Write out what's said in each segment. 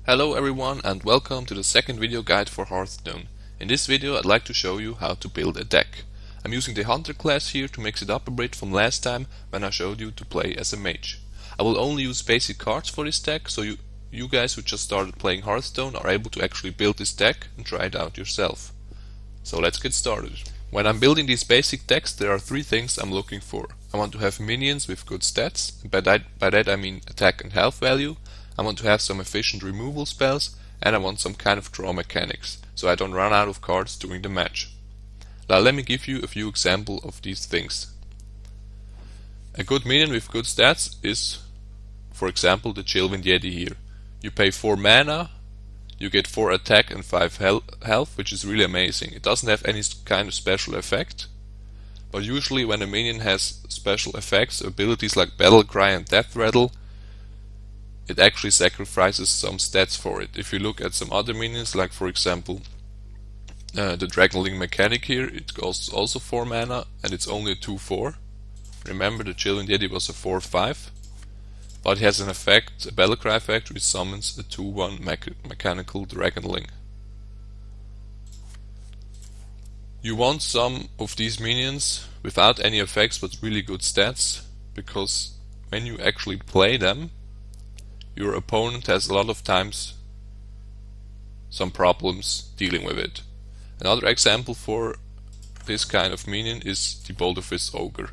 Hello everyone and welcome to the second video guide for Hearthstone. In this video I'd like to show you how to build a deck. I'm using the Hunter class here to mix it up a bit from last time when I showed you to play as a mage. I will only use basic cards for this deck, so you guys who just started playing Hearthstone are able to actually build this deck and try it out yourself. So let's get started. When I'm building these basic decks there are three things I'm looking for. I want to have minions with good stats, and by that I mean attack and health value. I want to have some efficient removal spells, and I want some kind of draw mechanics, so I don't run out of cards during the match. Now let me give you a few examples of these things. A good minion with good stats is, for example, the Chillwind Yeti here. You pay 4 mana, you get 4 attack and 5 health, which is really amazing. It doesn't have any kind of special effect, but usually when a minion has special effects, abilities like Battle Cry and Death Rattle, it actually sacrifices some stats for it. If you look at some other minions, like for example the Dragonling Mechanic here, it costs also 4 mana and it's only a 2/4. Remember the Chillwind Yeti was a 4/5, but it has an effect, a Battle Cry effect, which summons a 2/1 mechanical Dragonling. You want some of these minions without any effects but really good stats, because when you actually play them, your opponent has a lot of times some problems dealing with it. Another example for this kind of minion is the Boulder Fist Ogre.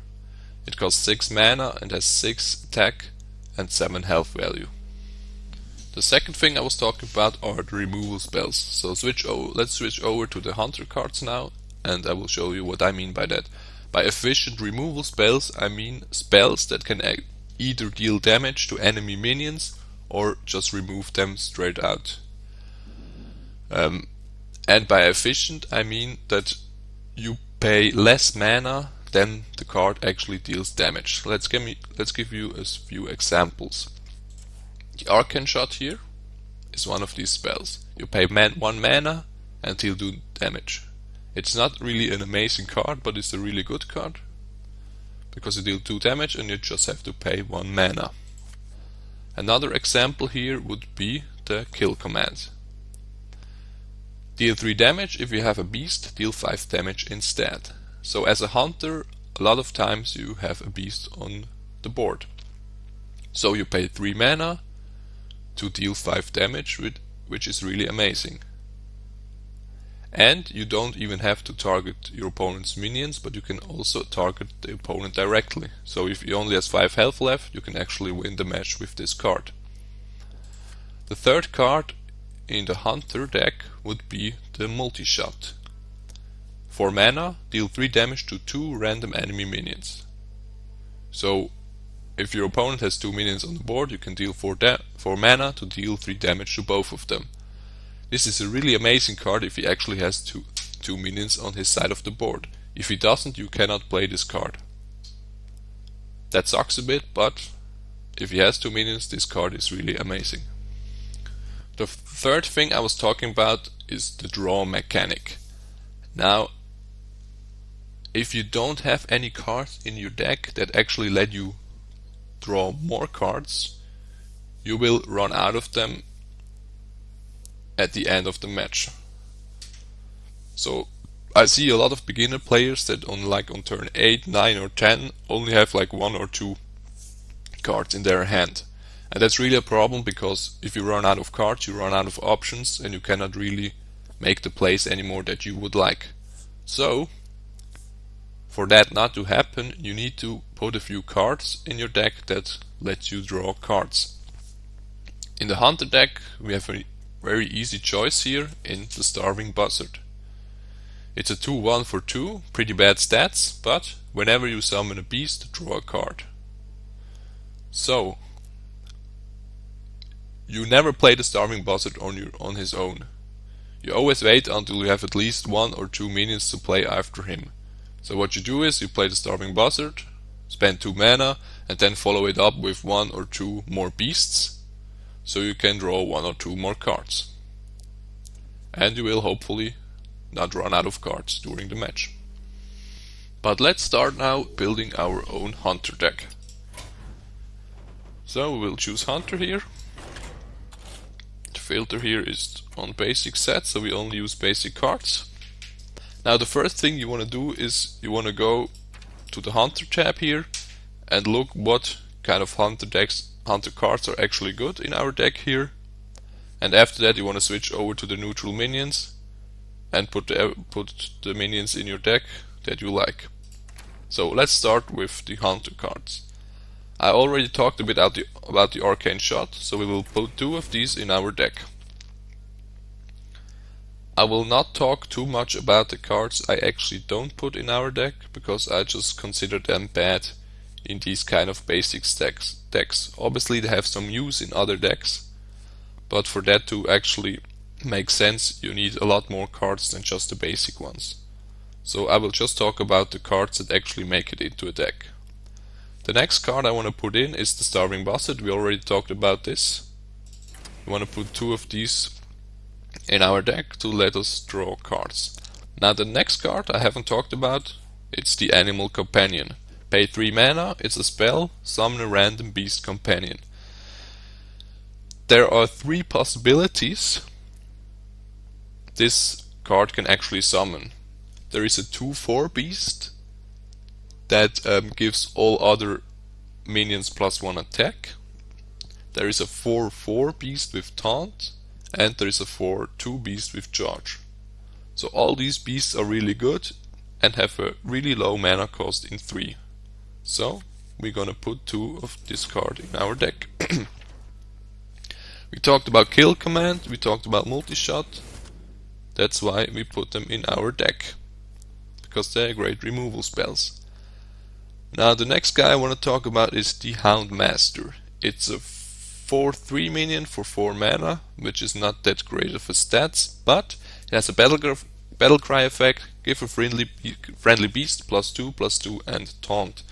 It costs 6 mana and has 6 attack and 7 health value. The second thing I was talking about are the removal spells. So let's switch over to the Hunter cards now, and I will show you what I mean by that. By efficient removal spells, I mean spells that can either deal damage to enemy minions or just remove them straight out. And by efficient I mean that you pay less mana than the card actually deals damage. Let's give you a few examples. The Arcane Shot here is one of these spells. You pay 1 mana and he'll do damage. It's not really an amazing card, but it's a really good card, because it deals 2 damage and you just have to pay 1 mana. Another example here would be the Kill command. Deal 3 damage if you have a beast, deal 5 damage instead. So as a hunter, a lot of times you have a beast on the board. So you pay 3 mana to deal 5 damage, which is really amazing. And you don't even have to target your opponent's minions, but you can also target the opponent directly. So if he only has 5 health left, you can actually win the match with this card. The third card in the Hunter deck would be the Multi-Shot. 4 mana, deal 3 damage to 2 random enemy minions. So if your opponent has 2 minions on the board, you can deal 4 mana to deal 3 damage to both of them. This is a really amazing card if he actually has two minions on his side of the board. If he doesn't, you cannot play this card. That sucks a bit, but if he has 2 minions, this card is really amazing. The third thing I was talking about is the draw mechanic. Now, if you don't have any cards in your deck that actually let you draw more cards, you will run out of them at the end of the match. So I see a lot of beginner players that on turn 8, 9 or 10 only have like 1 or 2 cards in their hand. And that's really a problem, because if you run out of cards, you run out of options and you cannot really make the plays anymore that you would like. So for that not to happen, you need to put a few cards in your deck that let you draw cards. In the Hunter deck we have a very easy choice here in the Starving Buzzard. It's a 2/1 for 2, pretty bad stats, but whenever you summon a beast, draw a card. So you never play the Starving Buzzard on his own. You always wait until you have at least 1 or 2 minions to play after him. So what you do is you play the Starving Buzzard, spend 2 mana, and then follow it up with 1 or 2 more beasts, so you can draw 1 or 2 more cards. And you will hopefully not run out of cards during the match. But let's start now building our own Hunter deck. So we will choose Hunter here. filter here is on basic set, so we only use basic cards. Now the first thing you want to do is you want to go to the Hunter tab here and look what kind of Hunter cards are actually good in our deck here. And after that you want to switch over to the neutral minions and put the minions in your deck that you like. So let's start with the Hunter cards. I already talked a bit about the Arcane Shot, so we will put 2 of these in our deck. I will not talk too much about the cards I actually don't put in our deck, because I just consider them bad in these kind of basic decks. Obviously they have some use in other decks, but for that to actually make sense you need a lot more cards than just the basic ones. So I will just talk about the cards that actually make it into a deck. The next card I want to put in is the Starving Buzzard. We already talked about this. We want to put 2 of these in our deck to let us draw cards. Now the next card I haven't talked about, it's the Animal Companion. Pay 3 mana, it's a spell, summon a random beast companion. There are 3 possibilities this card can actually summon. There is a 2/4 beast that gives all other minions +1 attack. There is a 4/4 beast with taunt, and there is a 4/2 beast with charge. So all these beasts are really good and have a really low mana cost in 3. So we're gonna put 2 of this card in our deck. We talked about Kill Command, we talked about Multi-Shot. That's why we put them in our deck, because they're great removal spells. Now the next guy I want to talk about is the Houndmaster. It's a 4/3 minion for 4 mana, which is not that great of a stats, but it has a battle cry effect, give a friendly beast +2/+2 and taunt.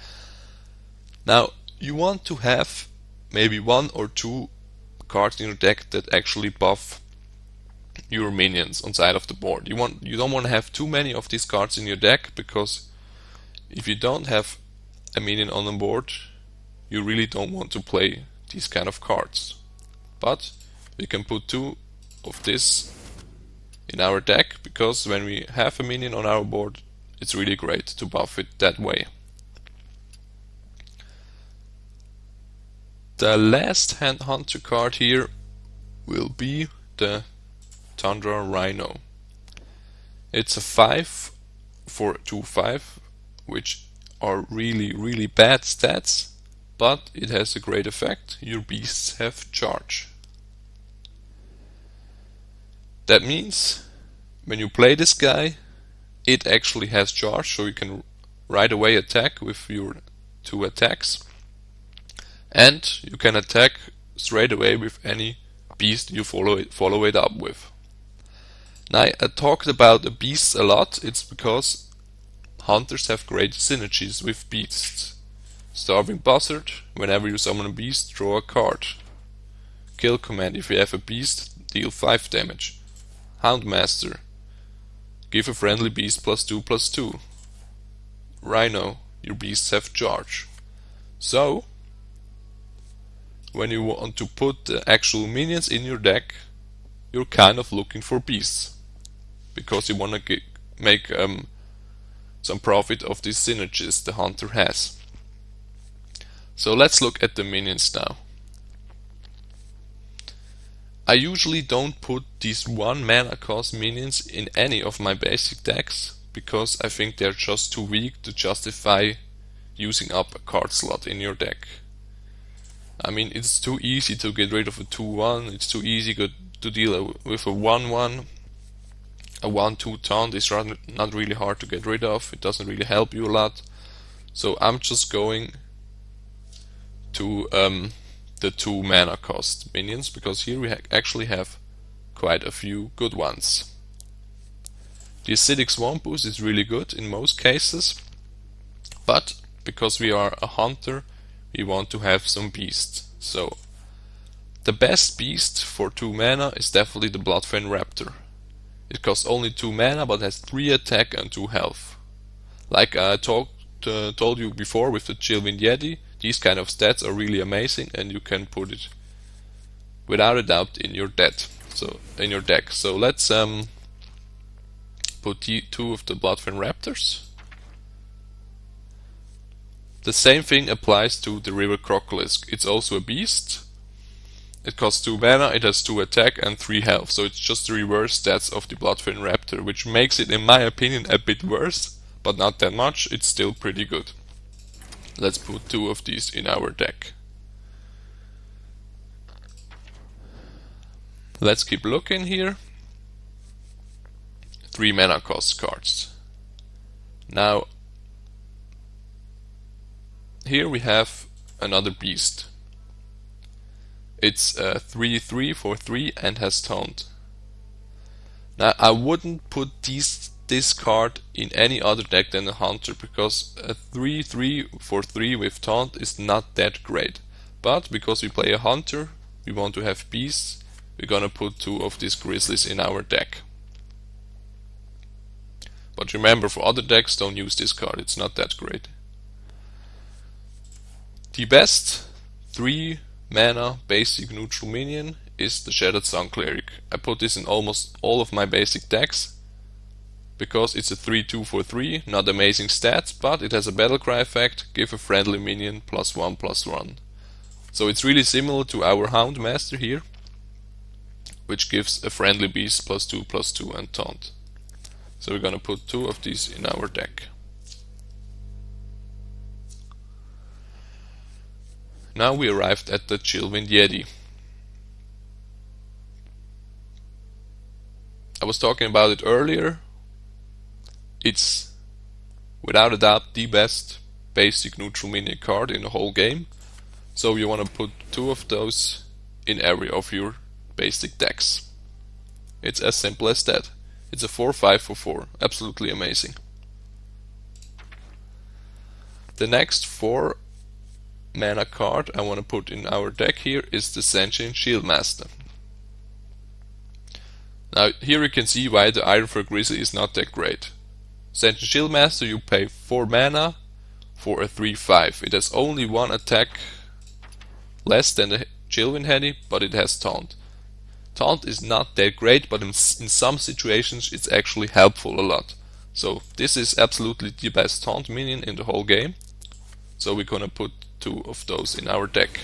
Now you want to have maybe 1 or 2 cards in your deck that actually buff your minions on side of the board. You don't want to have too many of these cards in your deck, because if you don't have a minion on the board, you really don't want to play these kind of cards. But we can put 2 of this in our deck, because when we have a minion on our board, it's really great to buff it that way. The last Hunter card here will be the Tundra Rhino. It's a 5 for 2/5, which are really bad stats, but it has a great effect. Your beasts have charge. That means when you play this guy, it actually has charge, so you can right away attack with your 2 attacks, and you can attack straight away with any beast you follow it up with. Now I talked about the beasts a lot. It's because hunters have great synergies with beasts. Starving Buzzard, whenever you summon a beast, draw a card. Kill Command, if you have a beast, deal 5 damage. Houndmaster, give a friendly beast +2/+2. Rhino, your beasts have charge. So when you want to put the actual minions in your deck, you're kind of looking for beasts, because you want to make some profit of these synergies the hunter has. So let's look at the minions now. I usually don't put these 1 mana cost minions in any of my basic decks, because I think they're just too weak to justify using up a card slot in your deck. I mean, it's too easy to get rid of a 2/1, it's too easy to deal with a 1/1. A 1/2 taunt is not really hard to get rid of, it doesn't really help you a lot. So I'm just going to the 2 mana cost minions, because here we actually have quite a few good ones. The Acidic Swamp Boost is really good in most cases, but because we are a hunter, we want to have some beasts. So the best beast for 2 mana is definitely the Bloodfen Raptor. It costs only 2 mana but has 3 attack and 2 health. Like I told you before with the Chillwind Yeti, these kind of stats are really amazing, and you can put it without a doubt in your deck. So in your deck. So let's put two of the Bloodfin Raptors. The same thing applies to the River Crocolisk. It's also a beast. It costs 2 mana, it has 2 attack and 3 health, so it's just the reverse stats of the Bloodfin Raptor, which makes it, in my opinion, a bit worse, but not that much. It's still pretty good. Let's put 2 of these in our deck. Let's keep looking here. 3 mana cost cards. Now, here we have another beast. It's 3/3 for 3 and has Taunt. Now I wouldn't put this card in any other deck than a Hunter, because a 3/3 for 3 with Taunt is not that great. But because we play a Hunter, we want to have beasts, we're gonna put 2 of these Grizzlies in our deck. But remember, for other decks, don't use this card, it's not that great. The best 3 mana basic neutral minion is the Shattered Sun Cleric. I put this in almost all of my basic decks because it's a 3/2 for 3, not amazing stats, but it has a Battlecry effect, give a friendly minion +1/+1. So it's really similar to our Houndmaster here, which gives a friendly beast +2/+2 and taunt. So we're gonna put 2 of these in our deck. Now we arrived at the Chillwind Yeti. I was talking about it earlier. It's without a doubt the best basic neutral minion card in the whole game. So you want to put 2 of those in every of your basic decks. It's as simple as that. It's a 4/5 for 4. Absolutely amazing. The next 4 mana card I want to put in our deck here is the Sentient Shieldmaster. Now here you can see why the Ironfur Grizzly is not that great. Sentient Shieldmaster, you pay 4 mana for a 3/5. It has only 1 attack less than the Chillwind Yeti, but it has Taunt. Taunt is not that great, but in some situations it's actually helpful a lot. So this is absolutely the best Taunt minion in the whole game. So we're gonna put 2 of those in our deck.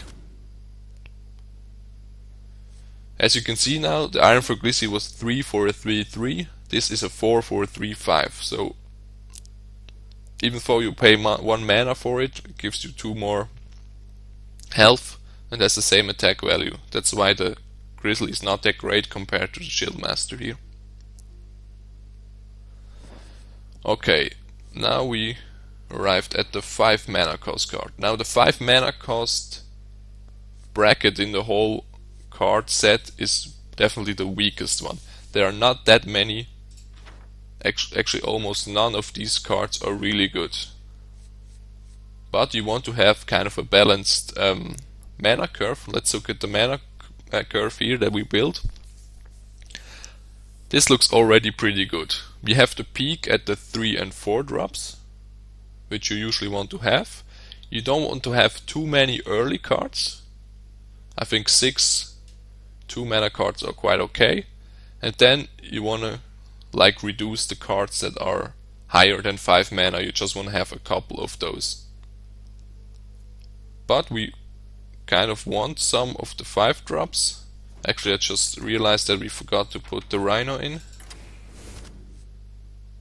As you can see now, the Ironfur Grizzly was 3 for a 3/3. This is a 4 for a 3/5. So even though you pay 1 mana for it, it gives you 2 more health and has the same attack value. That's why the Grizzly is not that great compared to the Shieldmaster here. Okay, now we arrived at the 5 mana cost card. Now the 5 mana cost bracket in the whole card set is definitely the weakest one. There are not that many, actually almost none of these cards are really good. But you want to have kind of a balanced mana curve. Let's look at the mana curve here that we built. This looks already pretty good. We have the peak at the 3 and 4 drops, which you usually want to have. You don't want to have too many early cards. I think 6 2 mana cards are quite okay. And then you want to reduce the cards that are higher than 5 mana. You just want to have a couple of those. But we kind of want some of the 5 drops. Actually, I just realized that we forgot to put the Rhino in.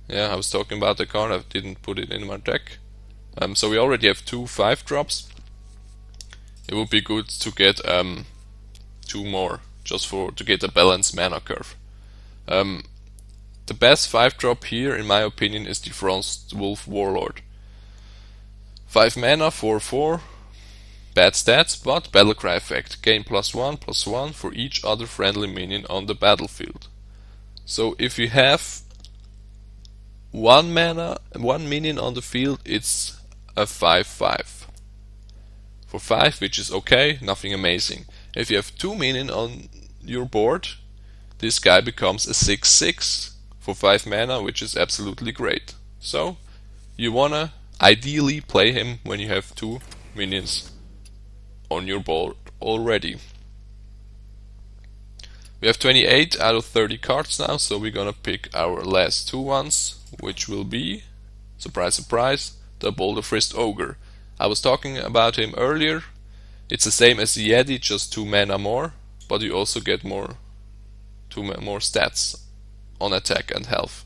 Yeah, I was talking about the card, I didn't put it in my deck. So we already have 2 5 drops. It would be good to get 2 more, just to get a balanced mana curve. The best 5 drop here, in my opinion, is the Frostwolf Warlord. 5 mana, 4/4. Bad stats, but Battlecry effect. Gain +1/+1 for each other friendly minion on the battlefield. So if you have 1 mana, 1 minion on the field, it's a 5/5. For 5, which is okay, nothing amazing. If you have 2 minion on your board, this guy becomes a 6/6 for 5 mana, which is absolutely great. So you wanna ideally play him when you have 2 minions on your board already. We have 28 out of 30 cards now, so we're gonna pick our last two ones, which will be, surprise surprise, the Boulder Fist Ogre. I was talking about him earlier. It's the same as the Yeti, just 2 mana more, but you also get more stats on attack and health.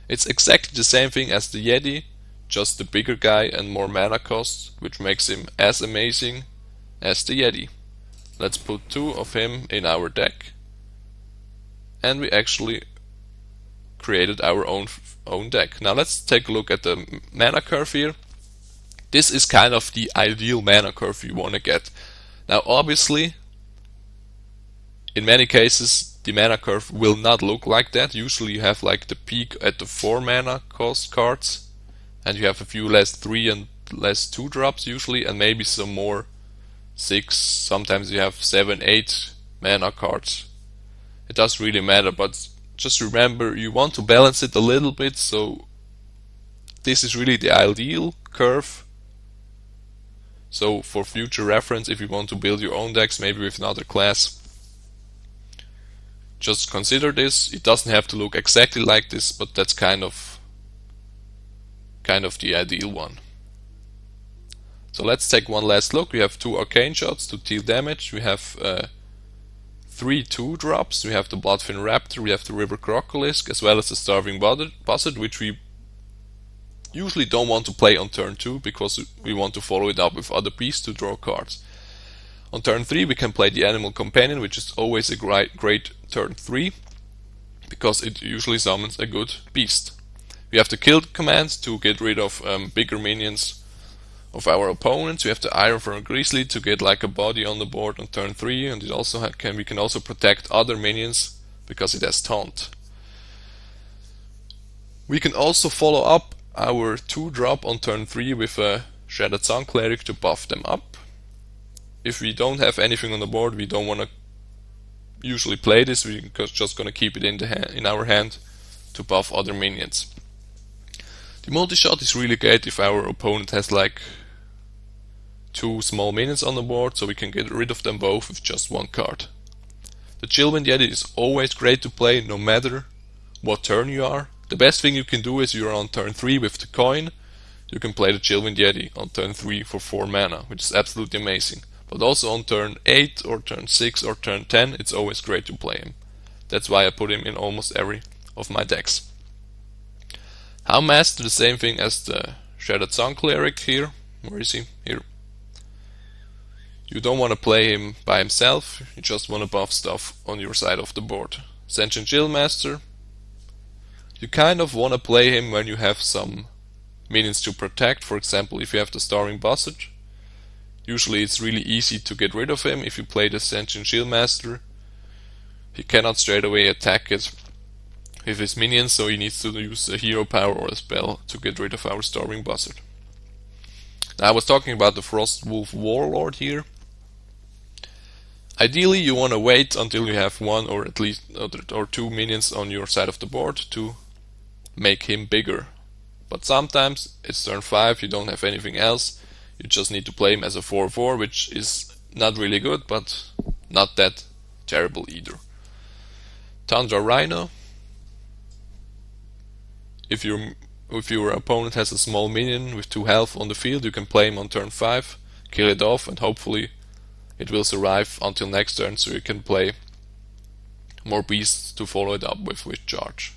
It's exactly the same thing as the Yeti, just the bigger guy and more mana cost, which makes him as amazing as the Yeti. Let's put 2 of him in our deck, and we actually created our own deck. Now let's take a look at the mana curve here. This is kind of the ideal mana curve you want to get. Now obviously, in many cases the mana curve will not look like that. Usually you have like the peak at the 4 mana cost cards, and you have a few less 3 and less 2 drops usually, and maybe some more 6, sometimes you have 7, 8 mana cards. It doesn't really matter, but just remember you want to balance it a little bit, so this is really the ideal curve. So for future reference, if you want to build your own decks, maybe with another class, just consider this. It doesn't have to look exactly like this, but that's kind of the ideal one. So let's take one last look. We have 2 arcane shots to deal damage. We have 3 2-drops. We have the Bloodfin Raptor, we have the River Crocolisk, as well as the Starving Buzzard, which we usually don't want to play on turn 2 because we want to follow it up with other beasts to draw cards. On turn 3 we can play the Animal Companion, which is always a great turn 3 because it usually summons a good beast. We have the Kill command to get rid of bigger minions of our opponents. We have the Iron Fur Grizzly to get like a body on the board on turn 3, and it also we can also protect other minions because it has taunt. We can also follow up our 2-drop on turn 3 with a Shattered Sun Cleric to buff them up. If we don't have anything on the board, we don't want to usually play this, we're just going to keep it in our hand to buff other minions. The multi-shot is really great if our opponent has like 2 small minions on the board, so we can get rid of them both with just 1 card. The Chillwind Yeti is always great to play no matter what turn you are. The best thing you can do is you're on turn 3 with the coin, you can play the Chillwind Yeti on turn 3 for 4 mana, which is absolutely amazing. But also on turn 8 or turn 6 or turn 10, it's always great to play him. That's why I put him in almost every of my decks. Houndmaster, the same thing as the Shattered Sun Cleric here. Where is he? Here. You don't want to play him by himself, you just want to buff stuff on your side of the board. Sentient Chillmaster, you kind of want to play him when you have some minions to protect. For example, if you have the Starving Buzzard, usually it's really easy to get rid of him. If you play the Sentient Chillmaster, he cannot straight away attack it with his minions, so he needs to use a hero power or a spell to get rid of our Starving Buzzard. Now, I was talking about the Frostwolf Warlord here. Ideally you want to wait until you have 1 or at least or 2 minions on your side of the board to make him bigger. But sometimes it's turn 5, you don't have anything else, you just need to play him as a 4/4, which is not really good, but not that terrible either. Tundra Rhino. If your opponent has a small minion with 2 health on the field, you can play him on turn 5, kill it off, and hopefully it will survive until next turn, so you can play more beasts to follow it up with charge.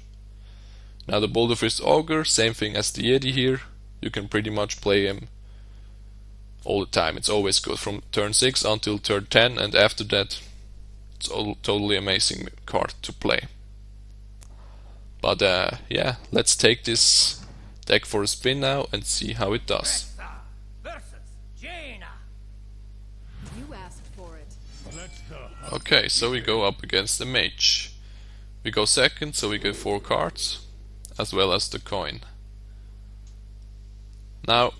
Now the Boulder Fist Ogre, same thing as the Yeti here. You can pretty much play him all the time. It's always good from turn 6 until turn 10, and after that it's totally amazing card to play. But yeah, let's take this deck for a spin now and see how it does. Okay, so we go up against the mage. We go second, so we get 4 cards, as well as the coin. Now,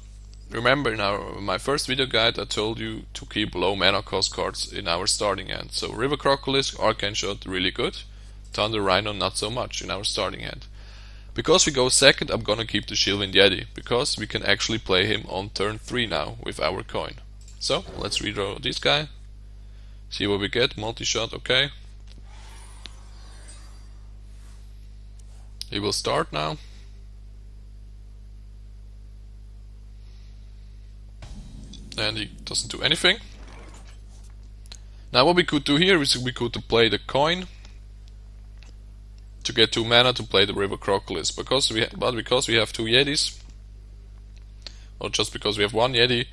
remember in my first video guide I told you to keep low mana cost cards in our starting hand. So River Crocolisk, Arcane Shot, really good. Thunder Rhino, not so much in our starting hand. Because we go second, I'm gonna keep the Chillwind Yeti, because we can actually play him on turn 3 now with our coin. So, let's redraw this guy. See what we get, multi-shot, okay. He will start now. And he doesn't do anything. Now what we could do here is we could play the coin to get 2 mana to play the River Crocodile. Because we have 2 Yetis, or just because we have 1 Yeti,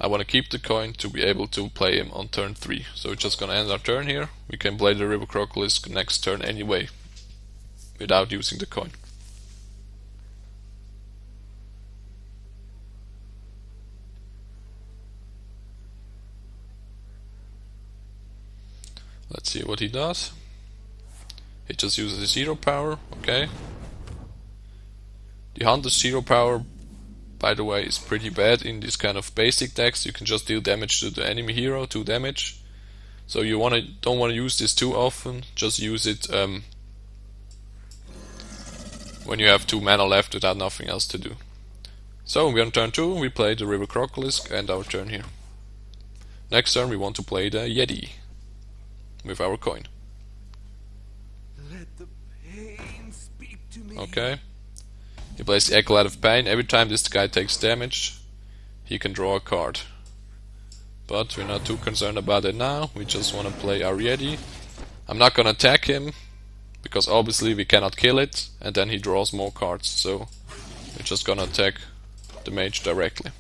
I want to keep the coin to be able to play him on turn 3. So we're just gonna end our turn here. We can play the River Crocodile next turn anyway, without using the coin. Let's see what he does. He just uses his 0 power, okay. The Hunter's 0 power, by the way, is pretty bad in this kind of basic decks. You can just deal damage to the enemy hero, 2 damage. So you don't want to use this too often, just use it when you have 2 mana left without nothing else to do. So we're on turn 2, we play the River Crocodile and our turn here. Next turn we want to play the Yeti with our coin. Let the pain speak to me. Okay. He plays the Acolyte of Pain. Every time this guy takes damage, he can draw a card. But we're not too concerned about it now. We just want to play our Yeti. I'm not gonna attack him, because obviously we cannot kill it, and then he draws more cards. So we're just gonna attack the mage directly.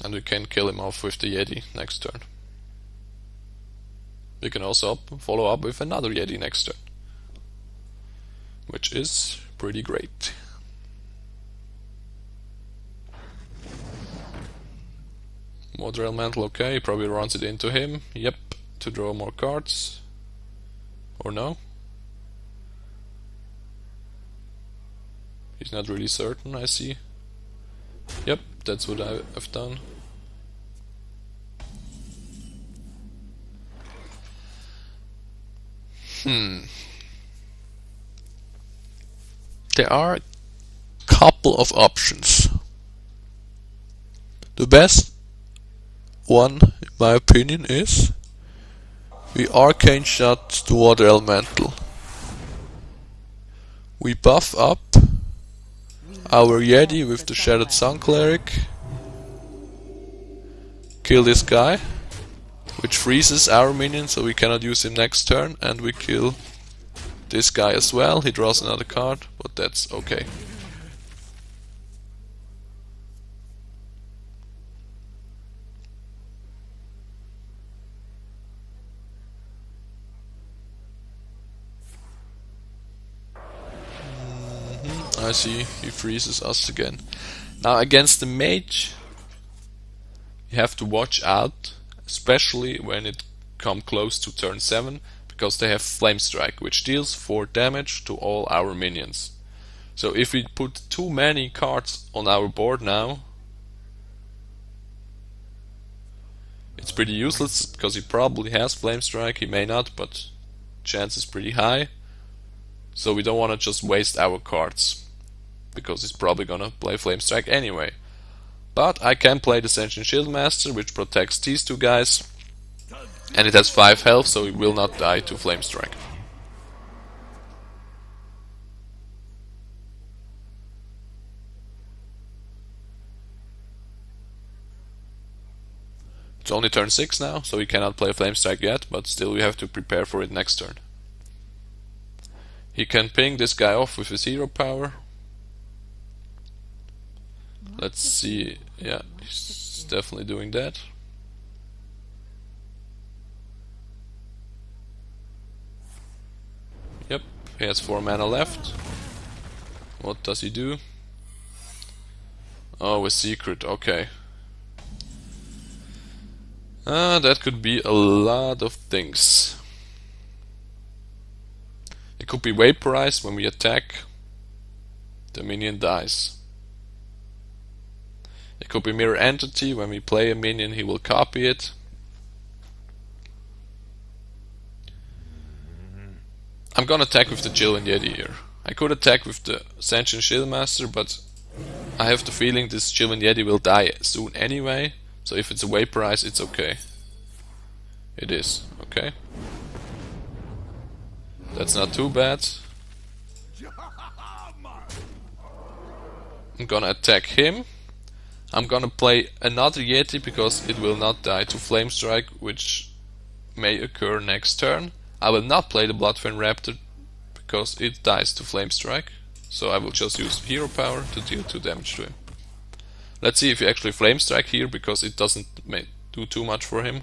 And we can kill him off with the Yeti next turn. We can also follow up with another Yeti next turn, which is pretty great. Water Elemental, okay, probably runs it into him. Yep, to draw more cards. Or no? He's not really certain, I see. Yep, that's what I've done. There are a couple of options. The best one, in my opinion, is we Arcane Shot the Water Elemental. We buff up our Yeti with the Shattered Sun Cleric, kill this guy, which freezes our minion so we cannot use him next turn, and we kill this guy as well. He draws another card, but that's okay. I see, he freezes us again. Now against the mage, you have to watch out, especially when it comes close to turn 7, because they have Flame Strike, which deals 4 damage to all our minions. So if we put too many cards on our board now, it's pretty useless, because he probably has Flame Strike, he may not, but chance is pretty high. So we don't want to just waste our cards, because he's probably gonna play Flame Strike anyway. But I can play the Sentient Shieldmaster, which protects these 2 guys, and it has 5 health, so he will not die to Flame Strike. It's only turn 6 now, so he cannot play Flame Strike yet, but still we have to prepare for it next turn. He can ping this guy off with his 0 power. Let's see, yeah, he's definitely doing that. Yep, he has 4 mana left. What does he do? Oh, a secret, okay. That could be a lot of things. It could be vaporized. When we attack, the minion dies. It could be Mirror Entity. When we play a minion, he will copy it. I'm gonna attack with the Jillian Yeti here. I could attack with the Sentient Shieldmaster, but I have the feeling this Jillian Yeti will die soon anyway. So if it's a vaporize, it's okay. It is, okay. That's not too bad. I'm gonna attack him. I'm gonna play another Yeti because it will not die to Flame Strike, which may occur next turn. I will not play the Bloodfin Raptor because it dies to Flame Strike. So I will just use Hero Power to deal 2 damage to him. Let's see if he actually Flame Strike here, because it doesn't do too much for him.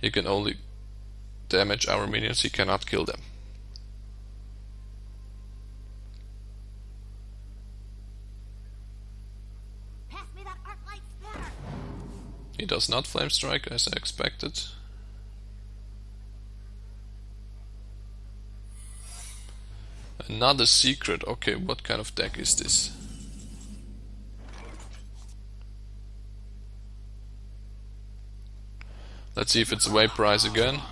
He can only damage our minions, he cannot kill them. Pass me that arc light spanner. He does not Flame Strike as I expected. Another secret. Okay, what kind of deck is this? Let's see if it's a Vaporize again.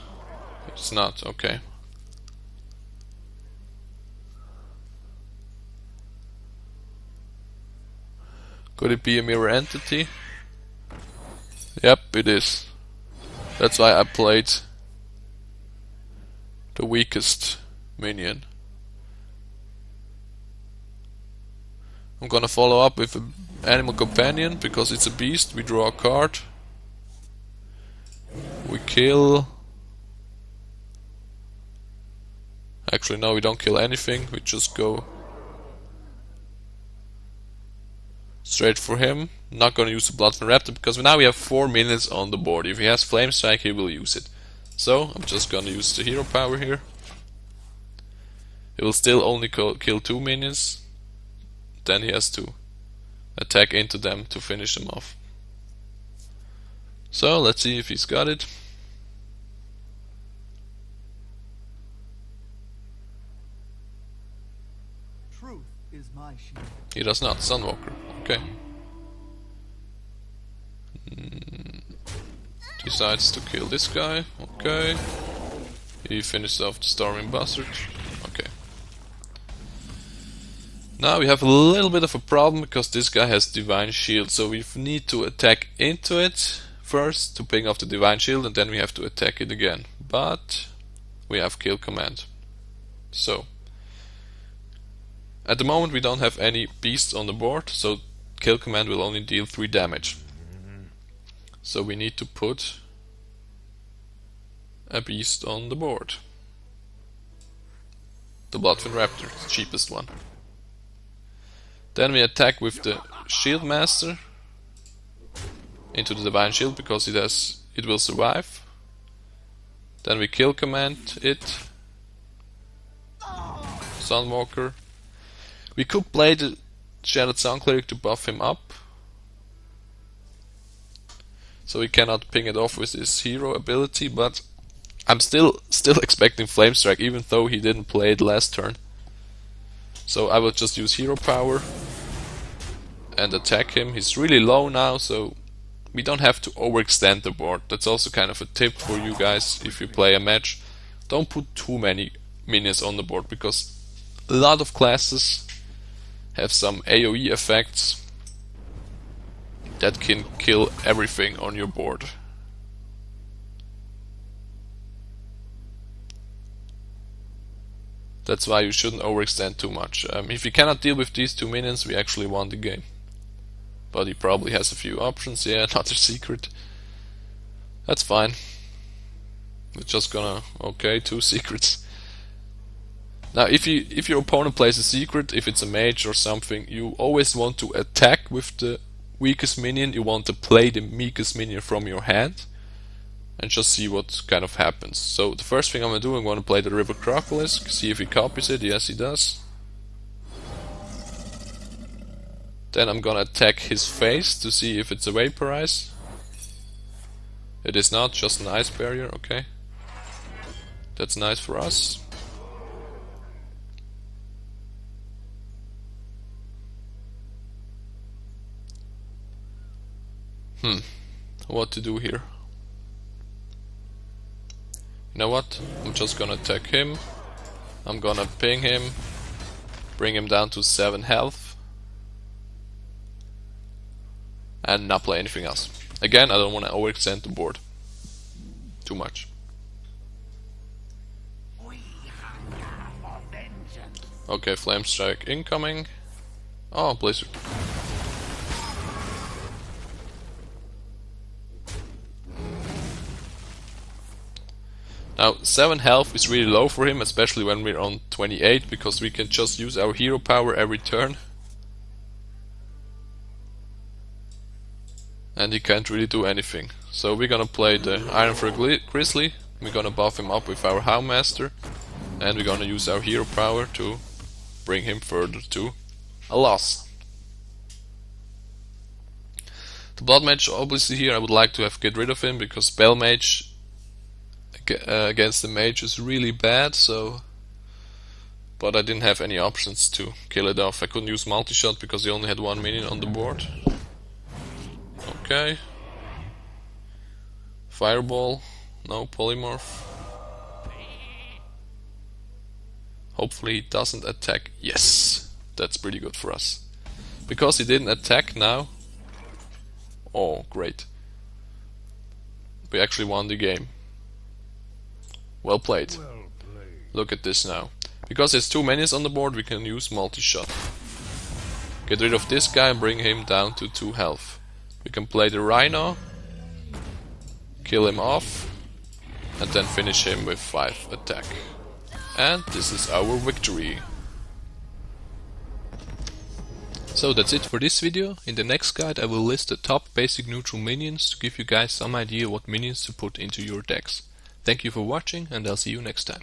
It's not, okay. Could it be a mirror entity? Yep, it is. That's why I played the weakest minion. I'm gonna follow up with an Animal Companion because it's a beast. We draw a card. We kill. Actually, no, we don't kill anything. We just go straight for him. Not gonna use the Bloodfin Raptor because now we have 4 minions on the board. If he has Flame Strike, he will use it. So I'm just gonna use the Hero Power here. He will still only kill 2 minions. Then he has to attack into them to finish them off. So let's see if he's got it. Truth is my shield. He does not. Sunwalker. Okay. Decides to kill this guy. Okay. He finishes off the Storming Buzzard. Okay. Now we have a little bit of a problem because this guy has Divine Shield, so we need to attack into it first to ping off the Divine Shield, and then we have to attack it again. But we have Kill Command. So at the moment we don't have any beasts on the board, so Kill Command will only deal 3 damage. So we need to put a beast on the board. The Bloodfin Raptor, the cheapest one. Then we attack with the Shield Master into the Divine Shield because it will survive. Then we Kill Command it. Sunwalker. We could play the Shattered Sun Cleric to buff him up, so he cannot ping it off with his hero ability, but I'm still expecting Flame Strike even though he didn't play it last turn. So I will just use Hero Power and attack him. He's really low now, so we don't have to overextend the board. That's also kind of a tip for you guys if you play a match. Don't put too many minions on the board because a lot of classes have some AoE effects that can kill everything on your board. That's why you shouldn't overextend too much. If you cannot deal with these 2 minions, we actually won the game. But he probably has a few options. Yeah, another secret. That's fine. We're just gonna... okay, 2 secrets. Now, if your opponent plays a secret, if it's a mage or something, you always want to attack with the weakest minion. You want to play the weakest minion from your hand and just see what kind of happens. So the first thing I'm gonna do, I'm gonna play the River Crocolisk, see if he copies it. Yes, he does. Then I'm gonna attack his face to see if it's a Vaporize. It is not, just an Ice Barrier. Okay, that's nice for us. What to do here? You know what? I'm just gonna attack him. I'm gonna ping him, bring him down to 7 health, and not play anything else. Again, I don't want to overextend the board. too much. Okay, Flame Strike incoming. Oh, Blizzard. Now, 7 health is really low for him, especially when we're on 28, because we can just use our hero power every turn. And he can't really do anything. So we're gonna play the Ironfur Grizzly, we're gonna buff him up with our Houndmaster, and we're gonna use our hero power to bring him further to a loss. The Blood Mage, obviously here I would like to get rid of him, because Spell Mage against the Mage is really bad, so... But I didn't have any options to kill it off. I couldn't use multi-shot because he only had 1 minion on the board. Okay. Fireball. No polymorph. Hopefully he doesn't attack. Yes! That's pretty good for us. Because he didn't attack now. Oh, great. We actually won the game. Well played. Look at this now. Because there's 2 minions on the board, we can use multi-shot. Get rid of this guy and bring him down to 2 health. We can play the Rhino, kill him off, and then finish him with 5 attack. And this is our victory. So that's it for this video. In the next guide I will list the top basic neutral minions to give you guys some idea what minions to put into your decks. Thank you for watching, and I'll see you next time.